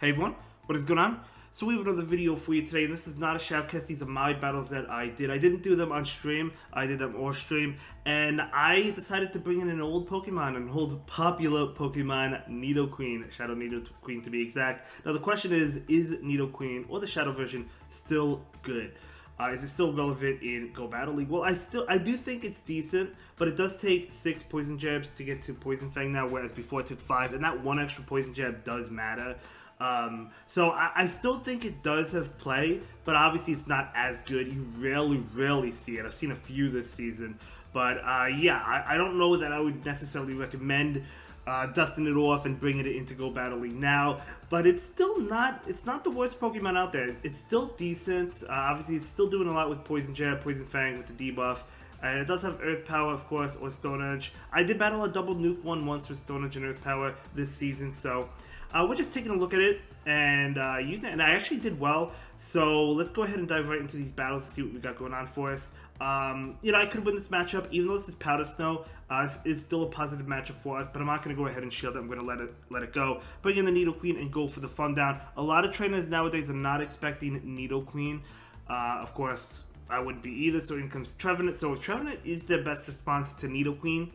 Hey everyone, what is going on? So we have another video for you today, and this is not a shoutcast. These are my battles that I did. I didn't do them on stream, I did them off stream, and I decided to bring in an old Pokemon, an old popular Pokemon, Nidoqueen, Shadow Nidoqueen to be exact. Now the question is Nidoqueen, or the Shadow version, still good? Is it still relevant in Go Battle League? Well, I do think it's decent, but it does take 6 Poison Jabs to get to Poison Fang now, whereas before it took 5, and that one extra Poison Jab does matter. So I still think it does have play, but obviously it's not as good. You rarely see it. I've seen a few this season, but yeah, I don't know that I would necessarily recommend dusting it off and bringing it into Go Battle League now, but it's still it's not the worst Pokemon out there. It's still decent. Obviously it's still doing a lot with Poison Jab, Poison Fang with the debuff. And it does have Earth Power, of course, or Stone Edge. I did battle a double nuke one once with Stone Edge and Earth Power this season, so we're just taking a look at it and using it, and I actually did well. So let's go ahead and dive right into these battles and see what we got going on for us. You know, I could win this matchup, even though this is Powder Snow. This is still a positive matchup for us, but I'm not going to go ahead and shield it. I'm going to let it go. Bring in the Nidoqueen and go for the fun down. A lot of trainers nowadays are not expecting Nidoqueen. Of course, I wouldn't be either, so in comes Trevenant. So if Trevenant is their best response to Nidoqueen,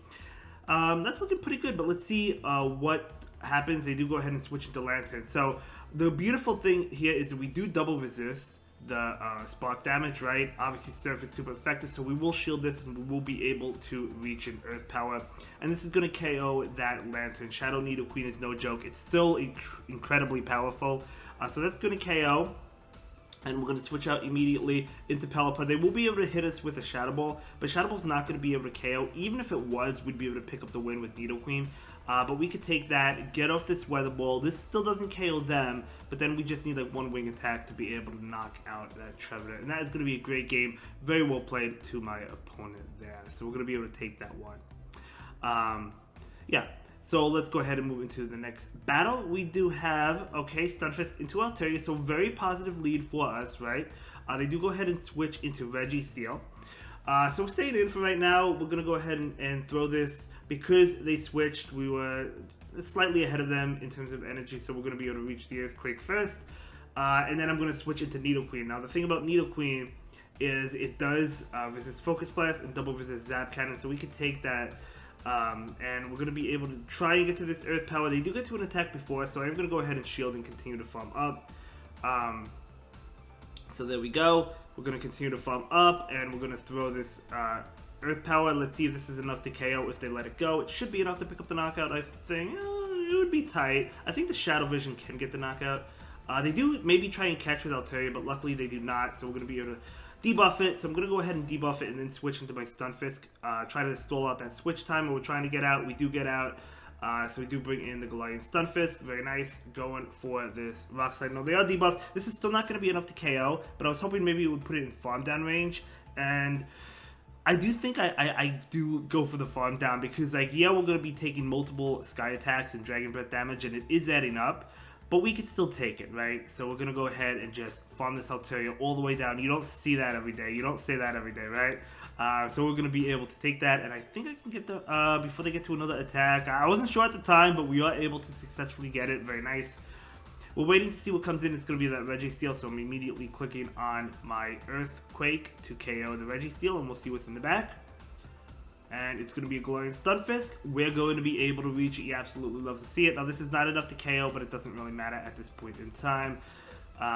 that's looking pretty good, but let's see what happens. They do go ahead and switch into Lantern. So the beautiful thing here is that we do double resist the spark damage, right? Obviously Surf is super effective, so we will shield this and we will be able to reach an Earth Power, and this is going to KO that Lantern. Shadow Nidoqueen is no joke. It's still incredibly powerful, so that's going to KO. And we're going to switch out immediately into Pelipper. They will be able to hit us with a Shadow Ball, but Shadow Ball's not going to be able to KO. Even if it was, we'd be able to pick up the win with Nidoqueen. But we could take that, get off this Weather Ball. This still doesn't KO them, but then we just need like one wing attack to be able to knock out that Trevenant. And that is going to be a great game. Very well played to my opponent there. So we're going to be able to take that one. Yeah. So let's go ahead and move into the next battle. We do have, okay, Stunfisk into Altaria, so very positive lead for us, right? They do go ahead and switch into Registeel. So we're staying in for right now. We're going to go ahead and throw this. Because they switched, we were slightly ahead of them in terms of energy, so we're going to be able to reach the Earthquake first. And then I'm going to switch into Nidoqueen. Now the thing about Nidoqueen is it does resist Focus Blast and double resist Zap Cannon, so we could take that. And we're going to be able to try and get to this Earth Power. They do get to an attack before, so I'm going to go ahead and shield and continue to farm up. So there we go. We're going to continue to farm up, and we're going to throw this Earth Power. Let's see if this is enough to KO if they let it go. It should be enough to pick up the knockout, I think. It would be tight. I think the Shadow Vision can get the knockout. They do maybe try and catch with Altaria, but luckily they do not, so we're going to be able to debuff it. So I'm going to go ahead and debuff it and then switch into my Stunfisk. Try to stall out that switch time when we're trying to get out. We do get out. So we do bring in the Galarian Stunfisk. Very nice. Going for this Rock Slide. No, they are debuffed. This is still not going to be enough to KO, but I was hoping maybe it would put it in farm down range. And I do think I do go for the farm down because, like, yeah, we're going to be taking multiple Sky Attacks and Dragon Breath damage, and it is adding up. But we could still take it, right? So we're going to go ahead and just farm this Altaria all the way down. You don't see that every day. You don't say that every day, right? So we're going to be able to take that. And I think I can get the, before they get to another attack. I wasn't sure at the time, but we are able to successfully get it. Very nice. We're waiting to see what comes in. It's going to be that Registeel. So I'm immediately clicking on my Earthquake to KO the Registeel. And we'll see what's in the back. And it's going to be a Galarian Stunfisk. We're going to be able to reach it. He absolutely loves to see it. Now, this is not enough to KO, but it doesn't really matter at this point in time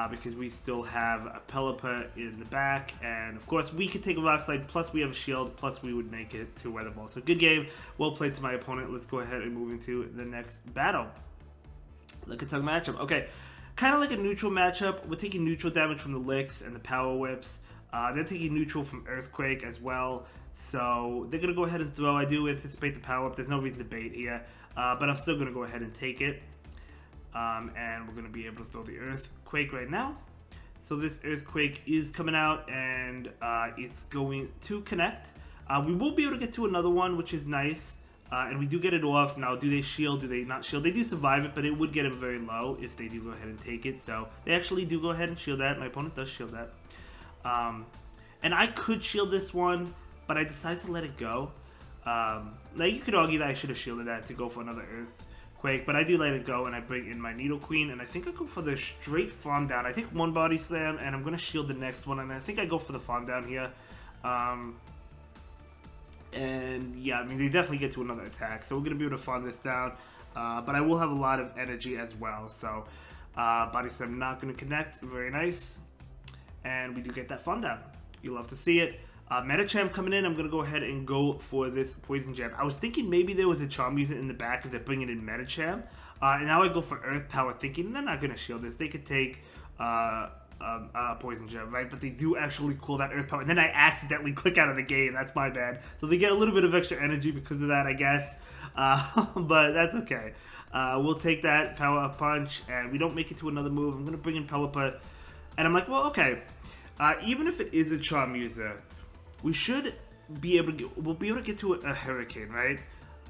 because we still have a Pelipper in the back. And, of course, we could take a Rock Slide, plus we have a Shield, plus we would make it to Weather Ball. So, good game. Well played to my opponent. Let's go ahead and move into the next battle. Lickitung matchup. Okay, kind of like a neutral matchup. We're taking neutral damage from the Licks and the Power Whips. They're taking neutral from Earthquake as well. So they're going to go ahead and throw. I do anticipate the power up. There's no reason to bait here. But I'm still going to go ahead and take it. And we're going to be able to throw the Earthquake right now. So this Earthquake is coming out and it's going to connect. We will be able to get to another one, which is nice. And we do get it off. Now, do they shield? Do they not shield? They do survive it, but it would get them very low if they do go ahead and take it. So they actually do go ahead and shield that. My opponent does shield that. And I could shield this one, but I decided to let it go. Now, you could argue that I should have shielded that to go for another Earthquake Earthquake, but I do let it go, and I bring in my Nidoqueen, and I think I go for the straight farm down. I take one Body Slam, and I'm going to shield the next one, and I think I go for the farm down here. And yeah, I mean, they definitely get to another attack, so we're going to be able to farm this down, but I will have a lot of energy as well, so Body Slam not going to connect. Very nice. And we do get that farm down. You'll love to see it. Medicham coming in, I'm going to go ahead and go for this Poison Gem. I was thinking maybe there was a Charmeleon in the back if they're bringing in Medicham. And now I go for Earth Power thinking they're not going to shield this. They could take Poison Gem, right? But they do actually call that Earth Power. And then I accidentally click out of the game. That's my bad. So they get a little bit of extra energy because of that, I guess. But that's okay. We'll take that Power Up Punch, and we don't make it to another move. I'm going to bring in Pelipper. And I'm like, well, okay. Even if it is a Charmeleon, we should be able to we'll be able to get to a Hurricane, right?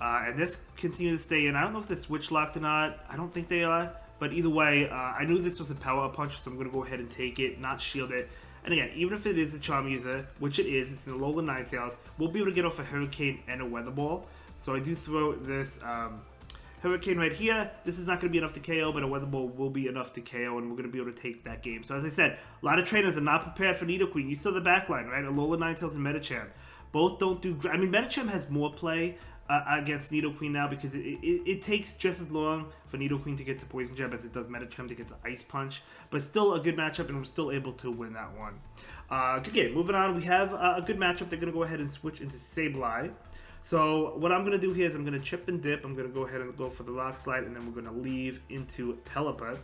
And this continues to stay in. I don't know if they're switch locked or not. I don't think they are. But either way, I knew this was a Power Up Punch, so I'm going to go ahead and take it, not shield it. And again, even if it is a Charmeleon, which it is, it's in Alola Ninetales, we'll be able to get off a Hurricane and a Weather Ball. So I do throw this Hurricane right here. This is not going to be enough to KO, but a Weather Ball will be enough to KO, and we're going to be able to take that game. So as I said, a lot of trainers are not prepared for Nidoqueen. You saw the backline, right? Alola Ninetales and Medicham. Both don't do... I mean, Medicham has more play against Nidoqueen now because it takes just as long for Nidoqueen to get to Poison Gem as it does Medicham to get to Ice Punch. But still a good matchup, and we're still able to win that one. Good game. Moving on, we have a good matchup. They're going to go ahead and switch into Sableye. So what I'm going to do here is I'm going to chip and dip. I'm going to go ahead and go for the Rock Slide, and then we're going to leave into Pelipper.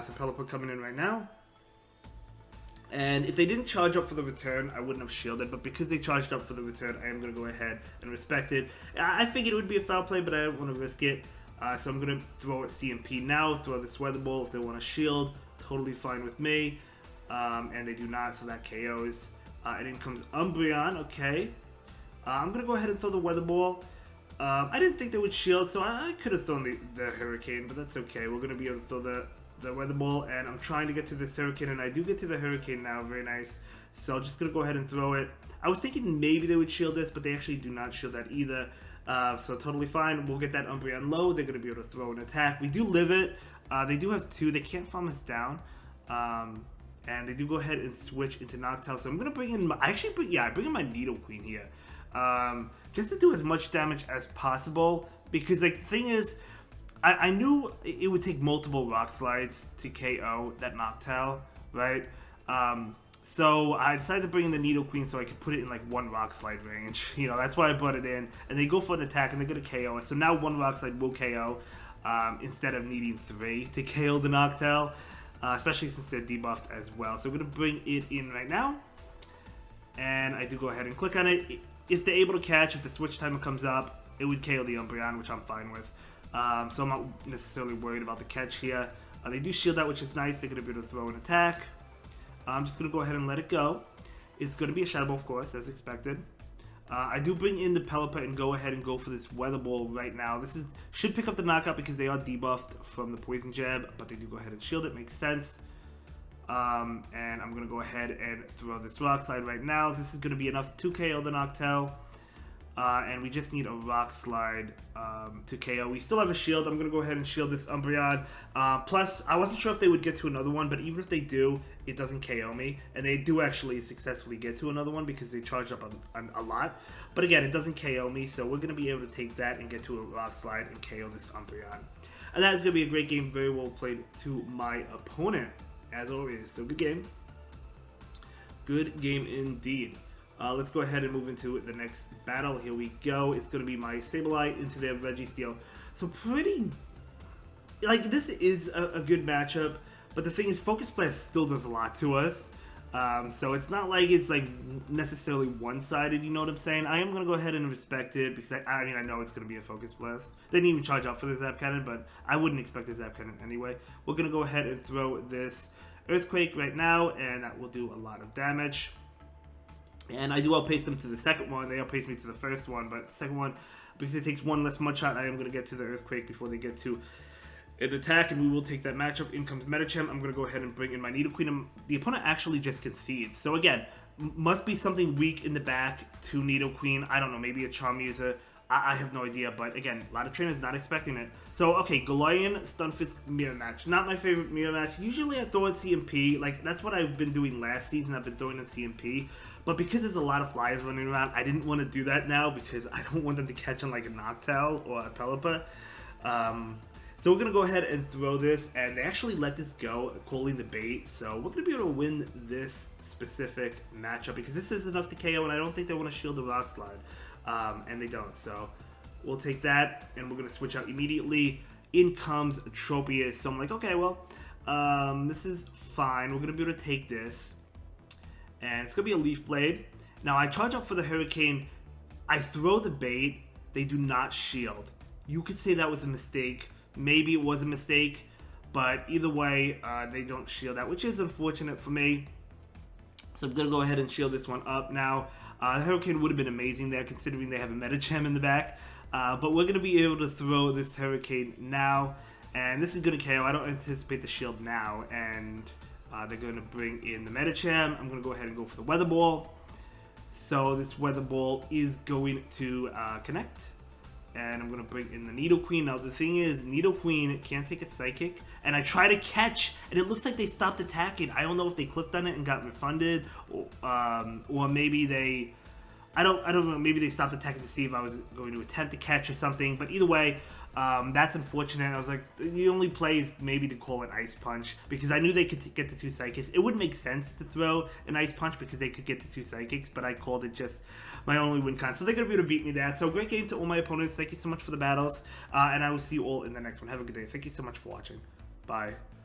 So Pelipper coming in right now. And if they didn't charge up for the return, I wouldn't have shielded. But because they charged up for the return, I am going to go ahead and respect it. I figured it would be a foul play, but I don't want to risk it. So I'm going to throw it CMP now, throw this Weather Ball. If they want to shield, totally fine with me. And they do not, so that KOs. And in comes Umbreon, okay. I'm going to go ahead and throw the Weather Ball. I didn't think they would shield, so I could have thrown the Hurricane, but that's okay. We're going to be able to throw the Weather Ball, and I'm trying to get to this Hurricane, and I do get to the Hurricane now. Very nice. So just going to go ahead and throw it. I was thinking maybe they would shield this, but they actually do not shield that either. So totally fine. We'll get that Umbreon low. They're going to be able to throw an attack. We do live it. They do have two. They can't farm us down. And they do go ahead and switch into Noctowl. So I'm going to bring in... I bring in my Nidoqueen here. Just to do as much damage as possible, because like the thing is, I knew it would take multiple Rock Slides to KO that Noctowl, right? So I decided to bring in the Nidoqueen so I could put it in like one Rock Slide range. You know, that's why I brought it in. And they go for an attack and they're going to KO us. So now one Rock Slide will KO instead of needing 3 to KO the Noctowl, especially since they're debuffed as well. So we're going to bring it in right now. And I do go ahead and click on it. If they're able to catch, if the switch timer comes up, it would KO the Umbreon, which I'm fine with. So I'm not necessarily worried about the catch here. They do shield that, which is nice. They're going to be able to throw an attack. I'm just going to go ahead and let it go. It's going to be a Shadow Ball, of course, as expected. I do bring in the Pelipper and go ahead and go for this Weather Ball right now. This should pick up the knockout because they are debuffed from the Poison Jab, but they do go ahead and shield it. Makes sense. And I'm going to go ahead and throw this Rock Slide right now. This is going to be enough to KO the Noctowl. And we just need a Rock Slide to KO. We still have a shield. I'm going to go ahead and shield this Umbreon. Plus, I wasn't sure if they would get to another one, but even if they do, it doesn't KO me. And they do actually successfully get to another one because they charged up on a lot. But again, it doesn't KO me, so we're going to be able to take that and get to a Rock Slide and KO this Umbreon. And that is going to be a great game. Very well played to my opponent, as always. So good game. Good game indeed. Let's go ahead and move into the next battle. Here we go. It's going to be my Sableye into their Registeel. So pretty... Like, this is a good matchup. But the thing is, Focus Blast still does a lot to us. So it's not like it's like necessarily one-sided, you know what I'm saying? I am going to go ahead and respect it because I mean, I know it's going to be a Focus Blast. They didn't even charge up for the Zap Cannon, but I wouldn't expect a Zap Cannon anyway. We're going to go ahead and throw this Earthquake right now, and that will do a lot of damage. And I do outpace them to the second one. They outpace me to the first one, but the second one, because it takes one less mud shot, I am going to get to the Earthquake before they get to an attack, and we will take that matchup. In comes Medicham. I'm going to go ahead and bring in my Nidoqueen. The opponent actually just concedes. So again, must be something weak in the back to Nidoqueen. I don't know, maybe a Charmeleon I have no idea, but again, a lot of trainers not expecting it. So, okay, Galarian, Stunfisk mirror match. Not my favorite mirror match. Usually I throw in CMP. Like, that's what I've been doing last season. I've been throwing in CMP. But because there's a lot of flyers running around, I didn't want to do that now because I don't want them to catch on like a Noctowl or a Pelipper. So we're going to go ahead and throw this, and they actually let this go, calling the bait. So we're going to be able to win this specific matchup because this is enough to KO, and I don't think they want to shield the Rock Slide. And they don't, so we'll take that, and we're going to switch out immediately. In comes Tropius, so I'm like, okay, well, this is fine. We're going to be able to take this, and it's going to be a Leaf Blade. Now, I charge up for the Hurricane. I throw the bait. They do not shield. You could say that was a mistake. Maybe it was a mistake, but either way, they don't shield that, which is unfortunate for me. So I'm going to go ahead and shield this one up now. Hurricane would have been amazing there, considering they have a Medicham in the back. But we're going to be able to throw this Hurricane now, and this is going to KO. I don't anticipate the shield now, and they're going to bring in the Medicham. I'm going to go ahead and go for the Weather Ball. So this Weather Ball is going to connect. And I'm going to bring in the Nidoqueen. Now, the thing is, Nidoqueen can't take a Psychic. And I try to catch, and it looks like they stopped attacking. I don't know if they clicked on it and got refunded. Or maybe they... I don't know. Maybe they stopped attacking to see if I was going to attempt to catch or something. But either way, that's unfortunate. I was like, the only play is maybe to call an Ice Punch. Because I knew they could get the 2 Psychics. It would make sense to throw an Ice Punch because they could get the 2 Psychics. But I called it just my only win con. So they're going to be able to beat me there. So great game to all my opponents. Thank you so much for the battles. And I will see you all in the next one. Have a good day. Thank you so much for watching. Bye.